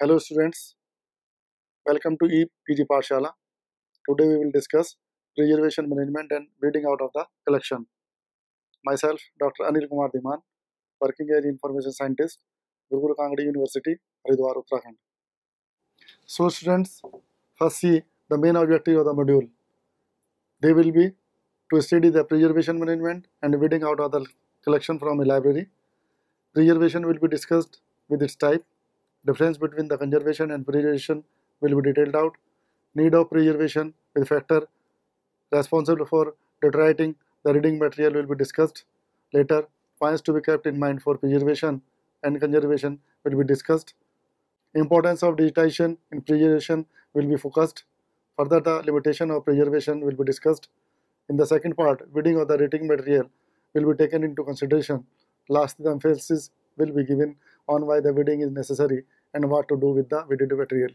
Hello students, welcome to EPG Pathshala. Today we will discuss preservation management and weeding out of the collection. Myself, Dr. Anil Kumar Dhiman, working as information scientist, Gurukul Kangadi University, Haridwar, Uttarakhand. So students, first see the main objective of the module. They will be to study the preservation management and weeding out of the collection from a library. Preservation will be discussed with its type. Difference between the conservation and preservation will be detailed out. Need of preservation with factor responsible for deteriorating the reading material will be discussed. Later, points to be kept in mind for preservation and conservation will be discussed. Importance of digitization in preservation will be focused. Further, the limitation of preservation will be discussed. In the second part, reading of the reading material will be taken into consideration. Lastly, the emphasis will be given on why the reading is necessary and what to do with the reading material.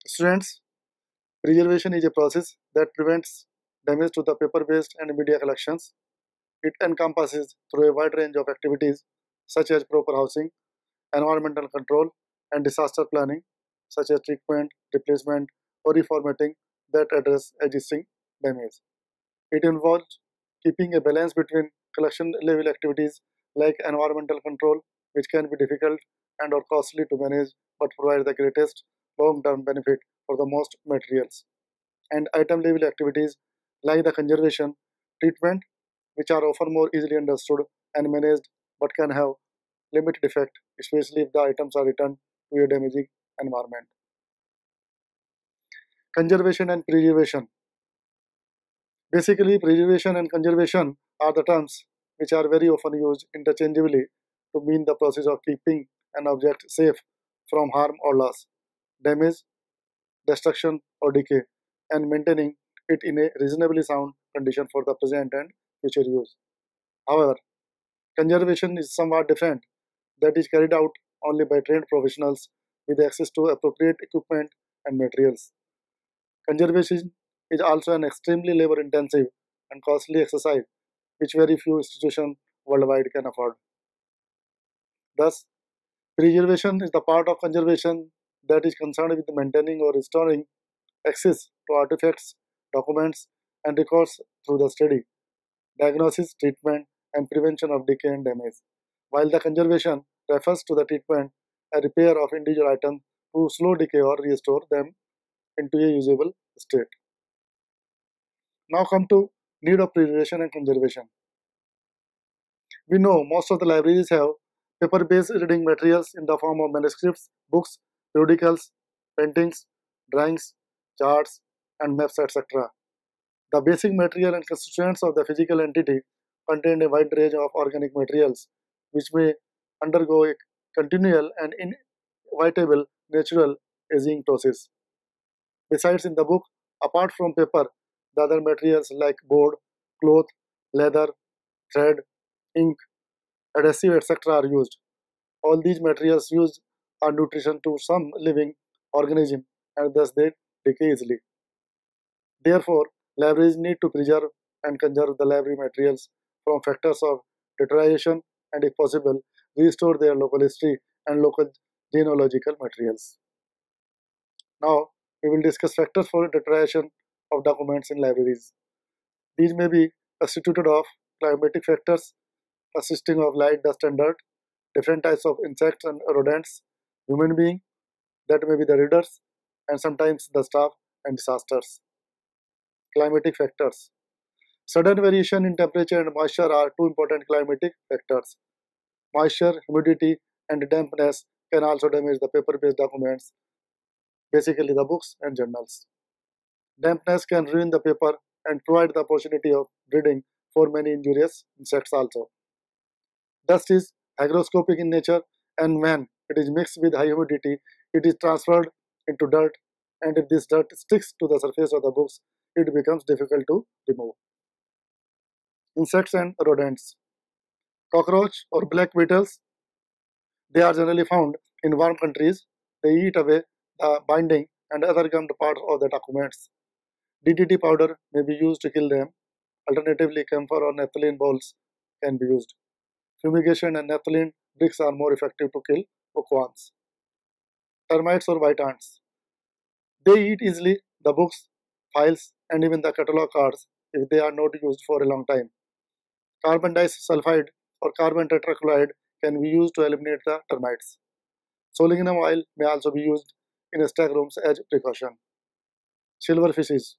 Students, preservation is a process that prevents damage to the paper-based and media collections. It encompasses through a wide range of activities such as proper housing, environmental control, and disaster planning, such as treatment, replacement, or reformatting that address existing damage. It involves keeping a balance between collection level activities like environmental control, which can be difficult and or costly to manage but provide the greatest long-term benefit for the most materials, and item level activities like the conservation, treatment, which are often more easily understood and managed but can have limited effect, especially if the items are returned to a damaging environment. Conservation and preservation. Basically, preservation and conservation are the terms which are very often used interchangeably to mean the process of keeping an object safe from harm or loss, damage, destruction, or decay, and maintaining it in a reasonably sound condition for the present and future use. However, conservation is somewhat different, that is carried out only by trained professionals with access to appropriate equipment and materials. Conservation is also an extremely labor intensive and costly exercise which very few institutions worldwide can afford. Thus, preservation is the part of conservation that is concerned with maintaining or restoring access to artifacts, documents, and records through the study, diagnosis, treatment, and prevention of decay and damage, while the conservation refers to the treatment and repair of individual items to slow decay or restore them into a usable state. Now come to need of preservation and conservation. We know most of the libraries have paper-based reading materials in the form of manuscripts, books, periodicals, paintings, drawings, charts, and maps, etc. The basic material and constituents of the physical entity contain a wide range of organic materials which may undergo a continual and inevitable natural aging process. Besides, in the book, apart from paper, the other materials like board, cloth, leather, thread, ink, adhesive, etc. are used. All these materials used are nutrition to some living organism and thus they decay easily. Therefore, libraries need to preserve and conserve the library materials from factors of deterioration and, if possible, restore their local history and local genealogical materials. Now, we will discuss factors for deterioration of documents in libraries. These may be constituted of climatic factors consisting of light, dust, and dirt, different types of insects and rodents, human beings, that may be the readers, and sometimes the staff, and disasters. Climatic factors. Sudden variation in temperature and moisture are two important climatic factors. Moisture, humidity, and dampness can also damage the paper-based documents, basically the books and journals. Dampness can ruin the paper and provide the opportunity of breeding for many injurious insects also. Dust is hygroscopic in nature, and when it is mixed with high humidity, it is transferred into dirt, and if this dirt sticks to the surface of the books, it becomes difficult to remove. Insects and rodents. Cockroach or black beetles, they are generally found in warm countries. They eat away the binding and other gummed parts of the documents. DDT powder may be used to kill them. Alternatively, camphor or naphthalene balls can be used. Fumigation and naphthalene bricks are more effective to kill bookworms. termites or white ants. They eat easily the books, files, and even the catalog cards if they are not used for a long time. Carbon disulfide or carbon tetrachloride can be used to eliminate the termites. Selenium oil may also be used in stack rooms as precaution. Silverfishes.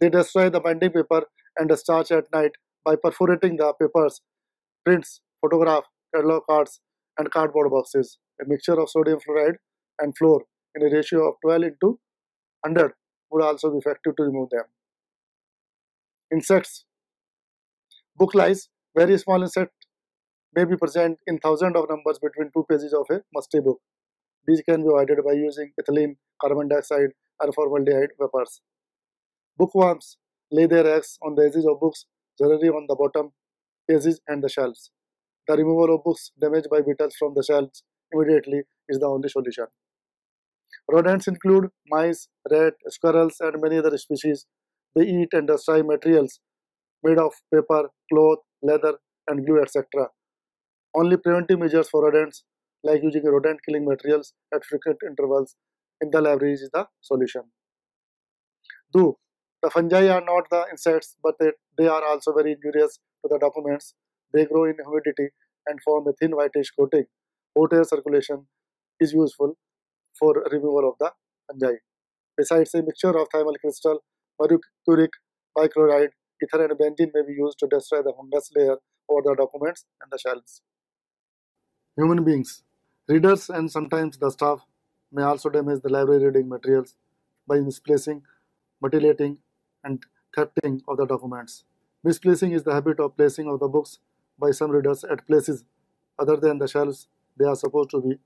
They destroy the binding paper and the starch at night by perforating the papers, prints, photograph, catalog cards, and cardboard boxes. A mixture of sodium fluoride and fluor in a ratio of 12 into 100 would also be effective to remove them. Insects. Book lice. Very small insect may be present in thousands of numbers between two pages of a musty book. These can be avoided by using ethylene, carbon dioxide, or formaldehyde vapors. Bookworms lay their eggs on the edges of books, generally on the bottom pages and the shelves. The removal of books damaged by beetles from the shelves immediately is the only solution. Rodents include mice, rats, squirrels, and many other species. They eat and destroy materials made of paper, cloth, leather, and glue, etc. Only preventive measures for rodents, like using rodent killing materials at frequent intervals in the library, is the solution. Do. The fungi are not the insects, but they are also very injurious to the documents. They grow in humidity and form a thin whitish coating. Hot air circulation is useful for removal of the fungi. Besides, a mixture of thymal crystal, mercuric bichloride, ether, and benzene may be used to destroy the fungus layer over the documents and the shelves. Human beings, readers, and sometimes the staff may also damage the library reading materials by misplacing, mutilating, and thefting of the documents. Misplacing is the habit of placing of the books by some readers at places other than the shelves they are supposed to be.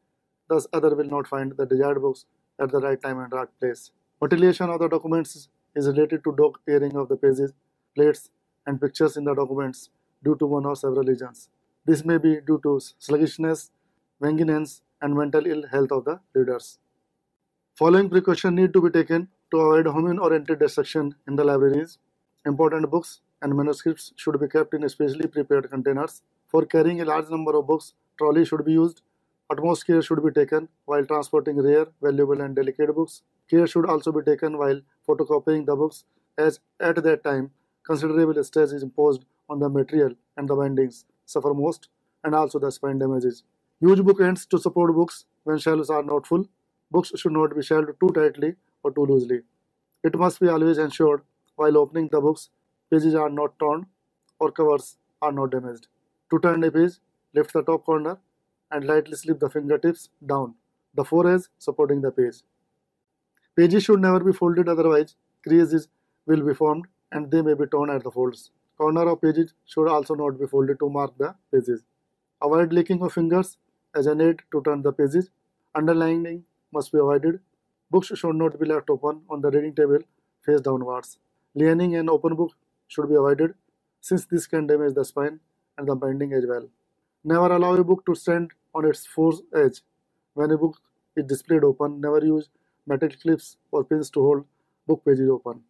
Thus, other will not find the desired books at the right time and right place. Mutilation of the documents is related to dog tearing of the pages, plates, and pictures in the documents due to one or several reasons. This may be due to sluggishness, vagueness, and mental ill health of the readers. Following precautions need to be taken to avoid human-oriented destruction in the libraries. Important books and manuscripts should be kept in specially prepared containers. For carrying a large number of books, trolley should be used. Utmost care should be taken while transporting rare, valuable, and delicate books. Care should also be taken while photocopying the books, as at that time considerable stress is imposed on the material and the bindings suffer most, and also the spine damages. Use book ends to support books when shelves are not full. Books should not be shelved too tightly or too loosely. It must be always ensured while opening the books, pages are not torn or covers are not damaged. To turn a page, lift the top corner and lightly slip the fingertips down, the foredge supporting the page. Pages should never be folded, otherwise creases will be formed and they may be torn at the folds. Corner of pages should also not be folded to mark the pages. Avoid leaking of fingers as an aid to turn the pages. Underlining must be avoided. Books should not be left open on the reading table face downwards. Leaning an open book should be avoided, since this can damage the spine and the binding as well. Never allow a book to stand on its fourth edge. When a book is displayed open, never use metal clips or pins to hold book pages open.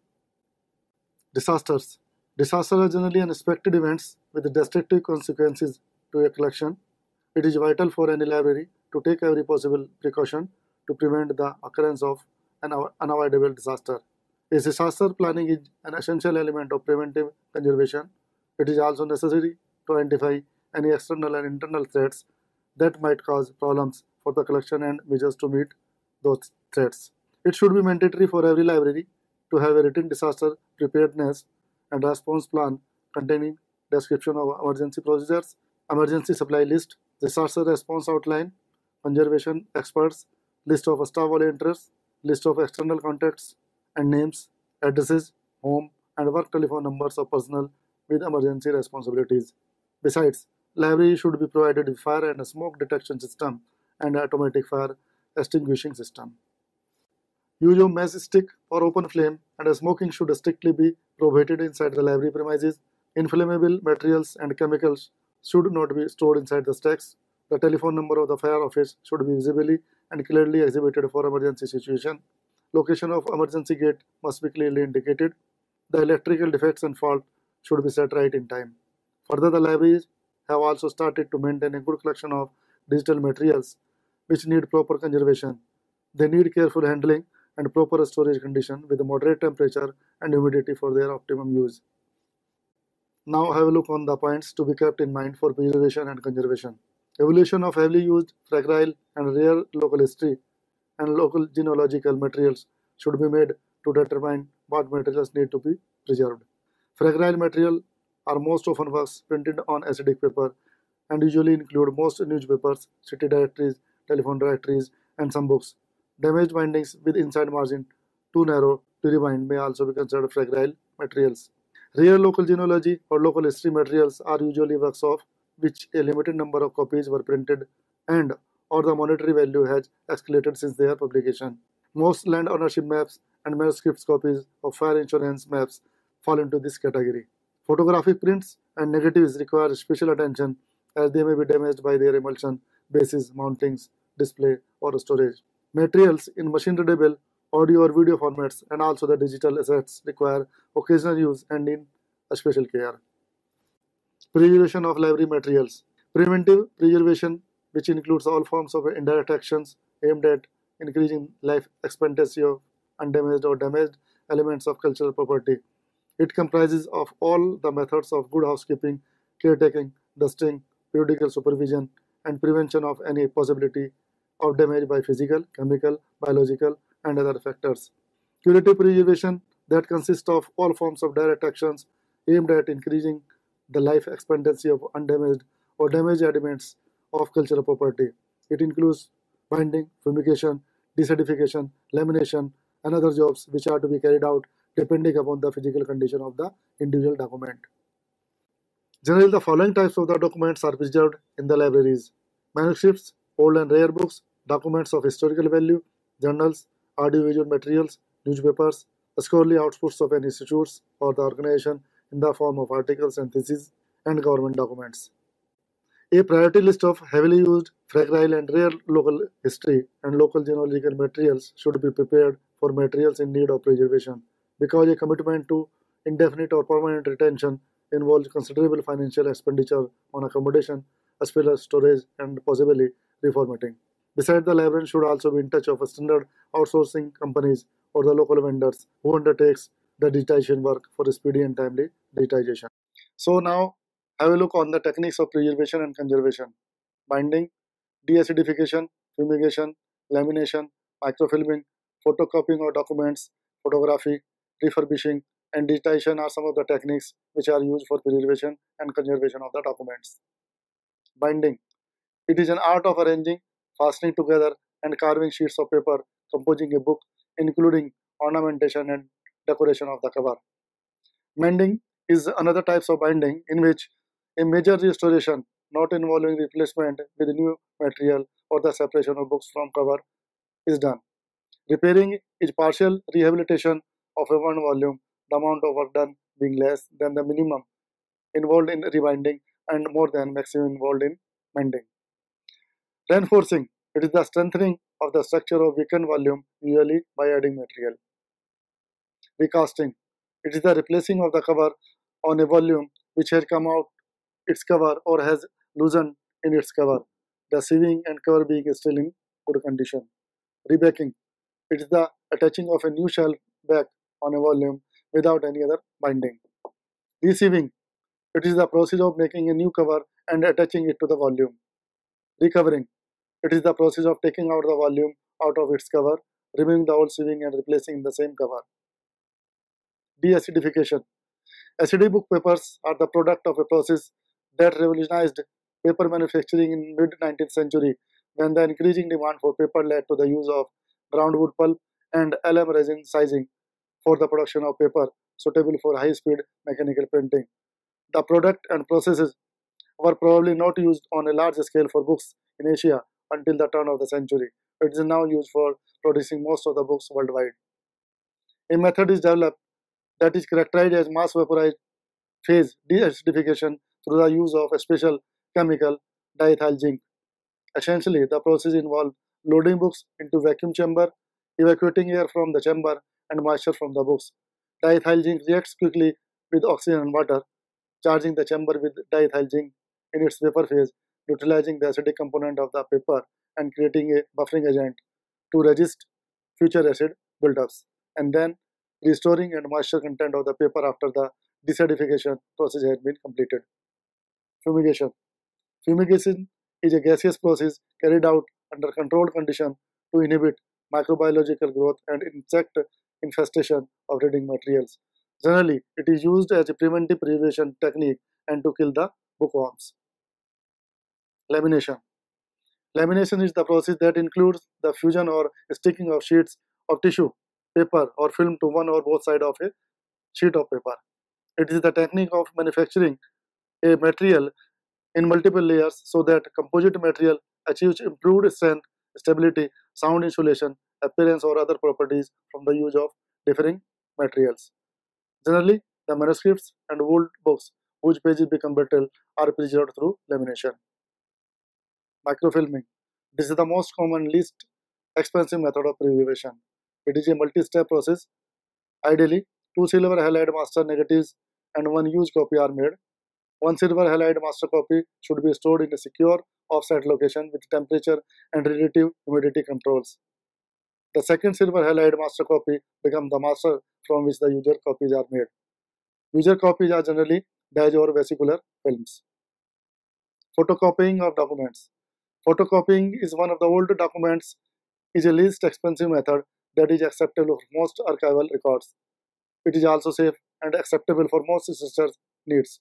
Disasters. Disasters are generally unexpected events with destructive consequences to a collection. It is vital for any library to take every possible precaution to prevent the occurrence of an unavoidable disaster. Disaster planning is an essential element of preventive conservation. It is also necessary to identify any external and internal threats that might cause problems for the collection and measures to meet those threats. It should be mandatory for every library to have a written disaster preparedness and response plan containing description of emergency procedures, emergency supply list, disaster response outline, conservation experts, list of staff volunteers, list of external contacts, and names, addresses, home, and work telephone numbers of personnel with emergency responsibilities. Besides, library should be provided with fire and smoke detection system and automatic fire extinguishing system. Use of matchstick or open flame and smoking should strictly be prohibited inside the library premises. Inflammable materials and chemicals should not be stored inside the stacks. The telephone number of the fire office should be visibly and clearly exhibited for emergency situation. Location of emergency gate must be clearly indicated. The electrical defects and fault should be set right in time. Further, the libraries have also started to maintain a good collection of digital materials which need proper conservation. They need careful handling and proper storage condition with moderate temperature and humidity for their optimum use. Now have a look on the points to be kept in mind for preservation and conservation. Evaluation of heavily used, fragile and rare local history and local genealogical materials should be made to determine what materials need to be preserved. Fragile material are most often works printed on acidic paper and usually include most newspapers, city directories, telephone directories, and some books. Damaged bindings with inside margin too narrow to rebind may also be considered fragile materials. Rare local genealogy or local history materials are usually works of which a limited number of copies were printed and or the monetary value has escalated since their publication. Most land ownership maps and manuscript copies of fire insurance maps fall into this category. Photographic prints and negatives require special attention as they may be damaged by their emulsion, bases, mountings, display, or storage. Materials in machine-readable audio or video formats and also the digital assets require occasional use and need a special care. Preservation of library materials. Preventive preservation, which includes all forms of indirect actions aimed at increasing life expectancy of undamaged or damaged elements of cultural property. It comprises of all the methods of good housekeeping, caretaking, dusting, periodical supervision, and prevention of any possibility of damage by physical, chemical, biological, and other factors. Curative preservation that consists of all forms of direct actions aimed at increasing the life expectancy of undamaged or damaged elements of cultural property. It includes binding, fumigation, deacidification, lamination, and other jobs which are to be carried out depending upon the physical condition of the individual document. Generally, the following types of the documents are preserved in the libraries: manuscripts, old and rare books, documents of historical value, journals, audiovisual materials, newspapers, scholarly outputs of any institutes or the organization in the form of articles and theses, and government documents. A priority list of heavily used, fragile and rare local history and local genealogical materials should be prepared for materials in need of preservation, because a commitment to indefinite or permanent retention involves considerable financial expenditure on accommodation as well as storage and possibly reformatting. Besides, the librarian should also be in touch of standard outsourcing companies or the local vendors who undertakes the digitization work for speedy and timely digitization. So now have a look on the techniques of preservation and conservation: binding, deacidification, fumigation, lamination, microfilming, photocopying of documents, photography, refurbishing, and digitization are some of the techniques which are used for preservation and conservation of the documents. Binding. It is an art of arranging, fastening together, and carving sheets of paper, composing a book, including ornamentation and decoration of the cover. Mending is another type of binding in which a major restoration, not involving replacement with new material or the separation of books from cover, is done. Repairing is partial rehabilitation of a one volume, the amount of work done being less than the minimum involved in rebinding and more than maximum involved in mending. Reinforcing, it is the strengthening of the structure of weakened volume, usually by adding material. Recasting, it is the replacing of the cover on a volume which has come out its cover or has loosened in its cover, the sieving and cover being still in good condition. Rebacking, it is the attaching of a new shelf back on a volume without any other binding. Resieving, it is the process of making a new cover and attaching it to the volume. Recovering, it is the process of taking out the volume out of its cover, removing the old sieving and replacing the same cover. Deacidification. Acidic book papers are the product of a process that revolutionized paper manufacturing in mid-19th century when the increasing demand for paper led to the use of ground wood pulp and alum resin sizing for the production of paper suitable for high-speed mechanical printing. The product and processes were probably not used on a large scale for books in Asia until the turn of the century. It is now used for producing most of the books worldwide. A method is developed that is characterized as mass vaporized phase deacidification through the use of a special chemical, diethyl zinc. Essentially, the process involves loading books into vacuum chamber, evacuating air from the chamber and moisture from the books. Diethyl zinc reacts quickly with oxygen and water, charging the chamber with diethyl zinc in its vapor phase, neutralizing the acidic component of the paper and creating a buffering agent to resist future acid buildups, and then restoring and moisture content of the paper after the deacidification process has been completed. Fumigation. Fumigation is a gaseous process carried out under controlled conditions to inhibit microbiological growth and insect infestation of reading materials. Generally, it is used as a preventive preservation technique and to kill the bookworms. Lamination. Lamination is the process that includes the fusion or sticking of sheets of tissue, paper, or film to one or both sides of a sheet of paper. It is the technique of manufacturing a material in multiple layers so that composite material achieves improved strength, stability, sound insulation, appearance, or other properties from the use of differing materials. Generally, the manuscripts and old books whose pages become brittle are preserved through lamination. Microfilming. This is the most common, least expensive method of preservation. It is a multi-step process. Ideally, two silver halide master negatives and one used copy are made. One silver halide master copy should be stored in a secure offset location with temperature and relative humidity controls. The second silver halide master copy becomes the master from which the user copies are made. User copies are generally beige or vesicular films. Photocopying of documents. Photocopying is one of the older documents, is a least expensive method that is acceptable for most archival records. It is also safe and acceptable for most researchers' needs.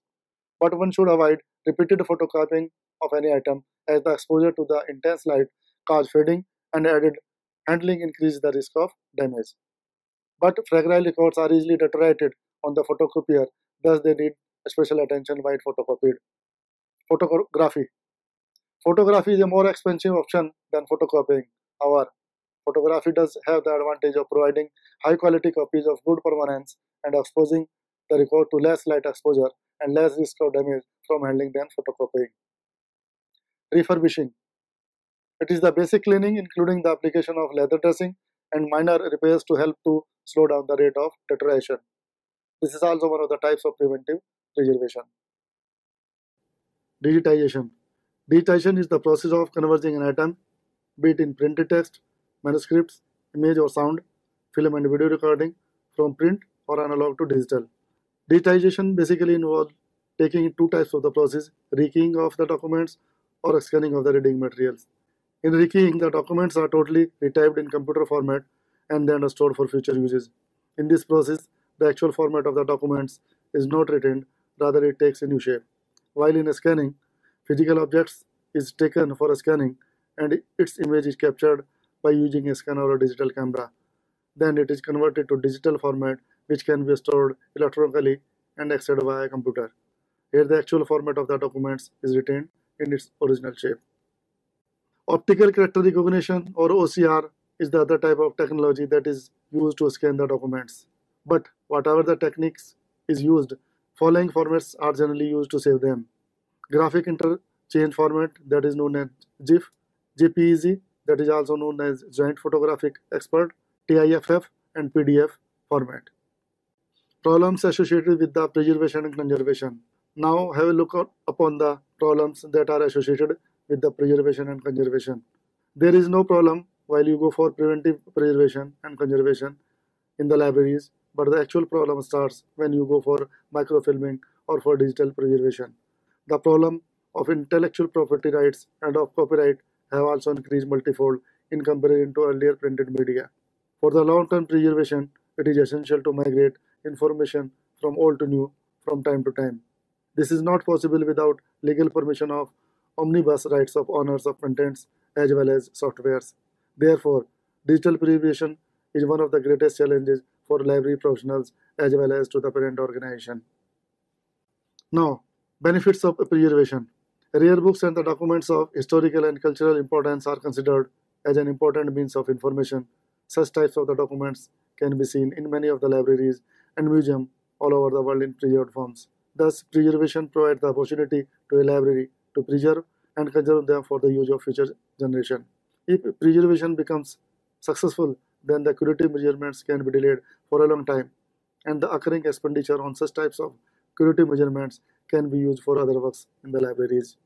But one should avoid repeated photocopying of any item as the exposure to the intense light cause fading and added handling increases the risk of damage. But fragile records are easily deteriorated on the photocopier, thus they need special attention while photocopied. Photography. Photography is a more expensive option than photocopying. However, photography does have the advantage of providing high quality copies of good permanence and exposing the record to less light exposure and less risk of damage from handling than photocopying. Refurbishing. It is the basic cleaning including the application of leather dressing and minor repairs to help to slow down the rate of deterioration. This is also one of the types of preventive preservation. Digitization. Digitization is the process of converting an item, be it in printed text, manuscripts, image or sound, film and video recording, from print or analog to digital. Digitization basically involves taking two types of the process, rekeying of the documents or scanning of the reading materials. In rekeying, the documents are totally retyped in computer format and then stored for future uses. In this process, the actual format of the documents is not retained, rather it takes a new shape. While in scanning, physical objects is taken for scanning and its image is captured by using a scanner or a digital camera. Then it is converted to digital format which can be stored electronically and accessed via a computer. Here the actual format of the documents is retained in its original shape. Optical character recognition or OCR is the other type of technology that is used to scan the documents. But whatever the techniques is used, following formats are generally used to save them. Graphic interchange format, that is known as GIF, JPEG, that is also known as Joint Photographic Expert, TIFF and PDF format. Problems associated with the preservation and conservation. Now have a look upon the problems that are associated with the preservation and conservation. There is no problem while you go for preventive preservation and conservation in the libraries, but the actual problem starts when you go for microfilming or for digital preservation. The problem of intellectual property rights and of copyright have also increased multifold in comparison to earlier printed media. For the long-term preservation, it is essential to migrate information from old to new from time to time. This is not possible without legal permission of omnibus rights of owners of contents as well as softwares. Therefore, digital preservation is one of the greatest challenges for library professionals as well as to the parent organization. Now, benefits of preservation. Rare books and the documents of historical and cultural importance are considered as an important means of information. Such types of the documents can be seen in many of the libraries and museums all over the world in preserved forms. Thus, preservation provides the opportunity to a library to preserve and conserve them for the use of future generation. If preservation becomes successful, then the curative measurements can be delayed for a long time, and the occurring expenditure on such types of curative measurements can be used for other works in the libraries.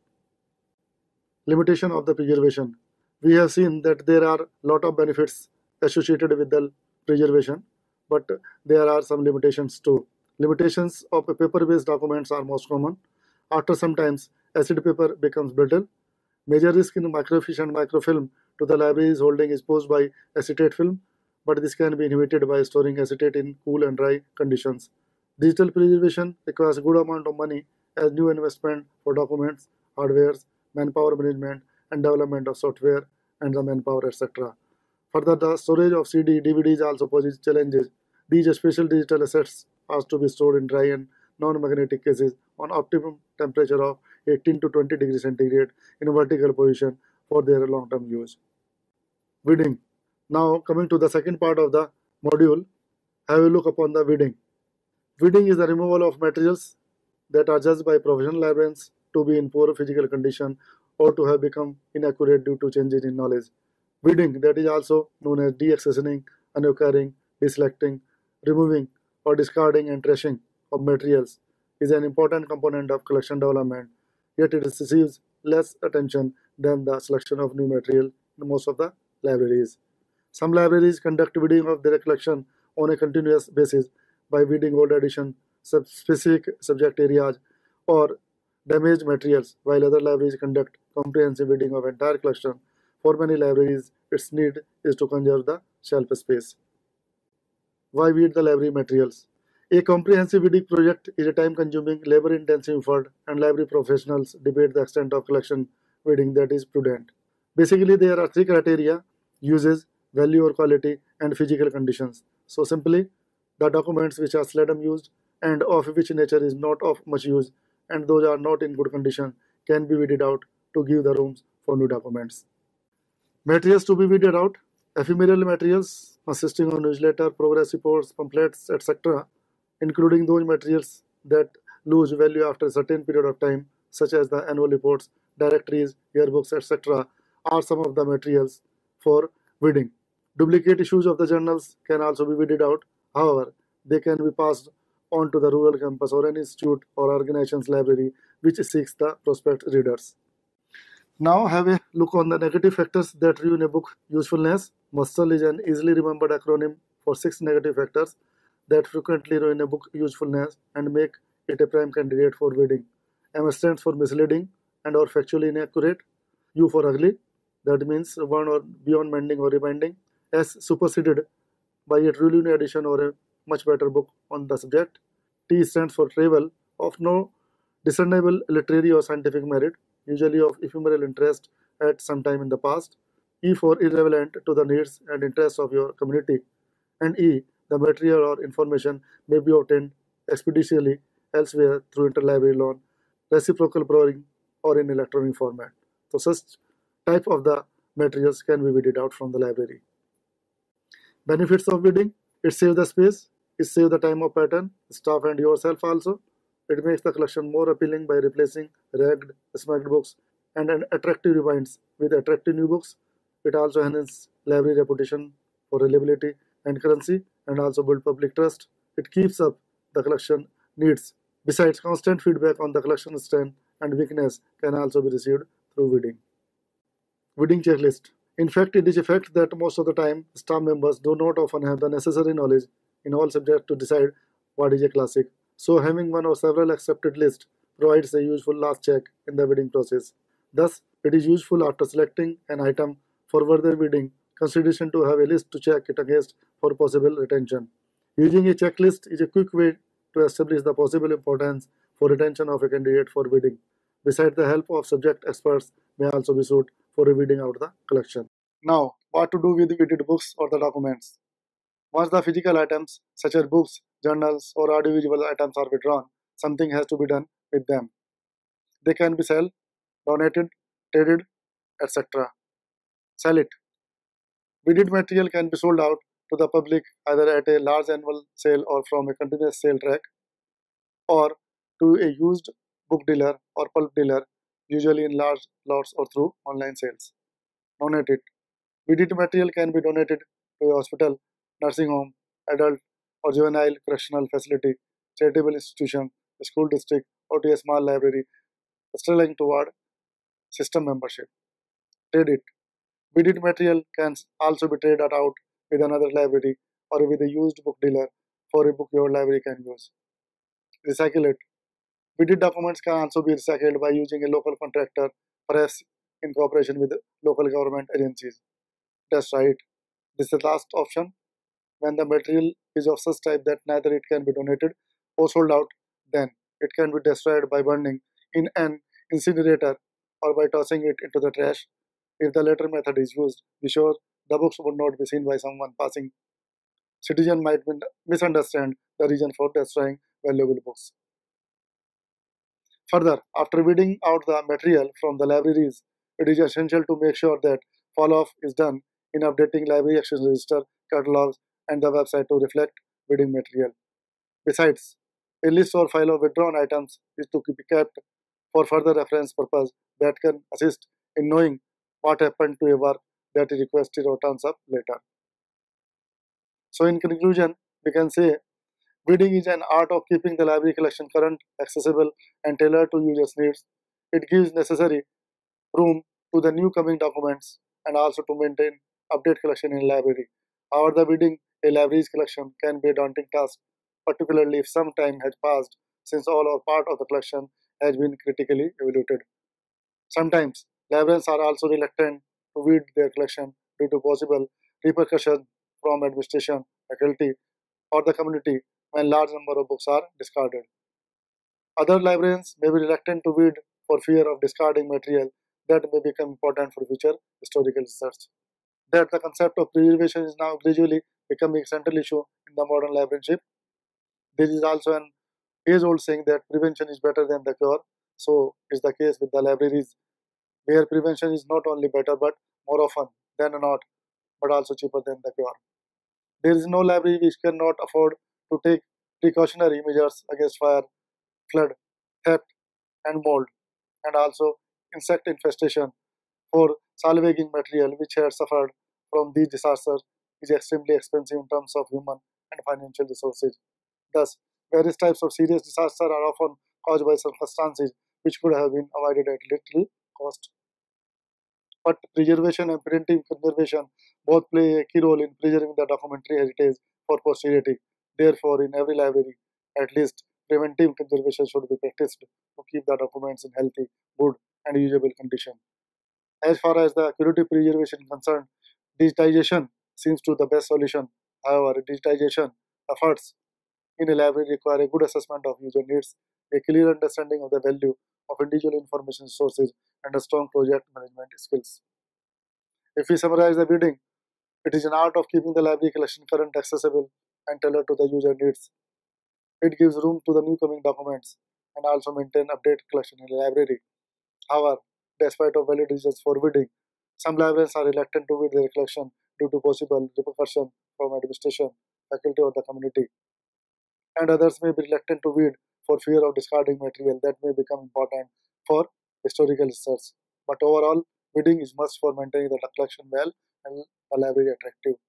Limitation of the preservation. We have seen that there are a lot of benefits associated with the preservation, but there are some limitations too. Limitations of paper-based documents are most common. After some time, acid paper becomes brittle. Major risk in microfiche and microfilm to the library's holding is posed by acetate film, but this can be inhibited by storing acetate in cool and dry conditions. Digital preservation requires a good amount of money as new investment for documents, hardware, manpower management, and development of software and the manpower, etc. Further, the storage of CD, DVDs also poses challenges. These special digital assets are to be stored in dry and non-magnetic cases on optimum temperature of 18 to 20 degrees centigrade in a vertical position for their long-term use. Weeding. Now coming to the second part of the module, have a look upon the weeding. Weeding is the removal of materials that are judged by professional librarians to be in poor physical condition or to have become inaccurate due to changes in knowledge. Weeding, that is also known as deaccessioning, unoccurring, deselecting, removing or discarding and trashing of materials, is an important component of collection development, yet it receives less attention than the selection of new material in most of the libraries. Some libraries conduct weeding of their collection on a continuous basis by weeding old edition, specific subject areas, or damaged materials, while other libraries conduct comprehensive weeding of entire collection. For many libraries, its need is to conserve the shelf space. Why weed the library materials? A comprehensive weeding project is a time-consuming, labor-intensive effort, and library professionals debate the extent of collection weeding that is prudent. Basically, there are three criteria: uses, value or quality, and physical conditions. So simply, the documents which are seldom used and of which nature is not of much use, and those are not in good condition, can be weeded out to give the rooms for new documents. Materials to be weeded out: ephemeral materials consisting of newsletter, progress reports, pamphlets, etc., including those materials that lose value after a certain period of time, such as the annual reports, directories, yearbooks, etc., are some of the materials for weeding. Duplicate issues of the journals can also be weeded out. However, they can be passed on to the rural campus or any institute or organization's library which seeks the prospect readers. Now have a look on the negative factors that ruin a book usefulness. MUSL is an easily remembered acronym for 6 negative factors that frequently ruin a book usefulness and make it a prime candidate for weeding. M stands for misleading and or factually inaccurate. U for ugly, that means one or beyond mending or rebinding. S, superseded by a truly new edition or a much better book on the subject. T stands for trivial, of no discernible literary or scientific merit, usually of ephemeral interest at some time in the past. E for irrelevant to the needs and interests of your community. And E, the material or information may be obtained expeditiously elsewhere through interlibrary loan, reciprocal borrowing, or in electronic format. So such type of the materials can be weeded out from the library. Benefits of weeding: it saves the space, it saves the time of pattern, staff and yourself also. It makes the collection more appealing by replacing ragged, smacked books and attractive rebinds with attractive new books. It also enhances library reputation for reliability and currency and also build public trust. It keeps up the collection needs. Besides, constant feedback on the collection strength and weakness can also be received through weeding. Weeding checklist. In fact, it is a fact that most of the time, staff members do not often have the necessary knowledge in all subjects to decide what is a classic. So having one or several accepted lists provides a useful last check in the weeding process. Thus, it is useful after selecting an item for further weeding consideration to have a list to check it against for possible retention. Using a checklist is a quick way to establish the possible importance for retention of a candidate for weeding. Besides, the help of subject experts may also be sought for weeding out the collection. Now, what to do with weeded books or the documents? Once the physical items such as books, journals, or audiovisual items are withdrawn, something has to be done with them. They can be sold, donated, traded, etc. Sell it. Weeded material can be sold out to the public either at a large annual sale or from a continuous sale track, or to a used book dealer or pulp dealer, usually in large lots or through online sales. Donate it. Weeded material can be donated to a hospital, nursing home, adult or juvenile correctional facility, charitable institution, a school district, or to a small library struggling toward system membership. Trade it. Weeded material can also be traded out with another library or with a used book dealer for a book your library can use. Recycle it. Weeded documents can also be recycled by using a local contractor, perhaps in cooperation with local government agencies. That's right. This is the last option. When the material is of such type that neither it can be donated or sold out, then it can be destroyed by burning in an incinerator or by tossing it into the trash. If the latter method is used, be sure the books would not be seen by someone passing. Citizens might misunderstand the reason for destroying valuable books. Further, after weeding out the material from the libraries, it is essential to make sure that follow-up is done in updating library access register, catalogs, and the website to reflect weeding material. Besides, a list or file of withdrawn items is to be kept for further reference purpose that can assist in knowing what happened to a work that is requested or turns up later. So in conclusion, we can say weeding is an art of keeping the library collection current, accessible, and tailored to users' needs. It gives necessary room to the new coming documents and also to maintain update collection in library. However, the weeding a library's collection can be a daunting task, particularly if some time has passed since all or part of the collection has been critically evaluated. Sometimes librarians are also reluctant to weed their collection due to possible repercussions from administration, faculty, or the community when large number of books are discarded. Other librarians may be reluctant to weed for fear of discarding material that may become important for future historical research. That the concept of preservation is now gradually becoming a central issue in the modern librarianship. There is also an age-old saying that prevention is better than the cure. So is the case with the libraries, where prevention is not only better but more often than not, but also cheaper than the cure. There is no library which cannot afford to take precautionary measures against fire, flood, theft, and mold, and also insect infestation. For salvaging material which had suffered from these disasters is extremely expensive in terms of human and financial resources. Thus, various types of serious disasters are often caused by circumstances which could have been avoided at little cost. But preservation and preventive conservation both play a key role in preserving the documentary heritage for posterity. Therefore, in every library, at least preventive conservation should be practiced to keep the documents in healthy, good, and usable condition. As far as the curative preservation is concerned, digitization seems to the best solution. However, digitization efforts in a library require a good assessment of user needs, a clear understanding of the value of individual information sources, and a strong project management skills. If we summarize the reading, it is an art of keeping the library collection current, accessible, and tailored to the user needs. It gives room to the new coming documents and also maintain update collection in the library. However, despite of valid reasons for reading, some librarians are reluctant to read their collection due to possible repercussion from administration, faculty, or the community, and others may be reluctant to read for fear of discarding material that may become important for historical research. But overall, reading is must for maintaining the collection well and the library attractive.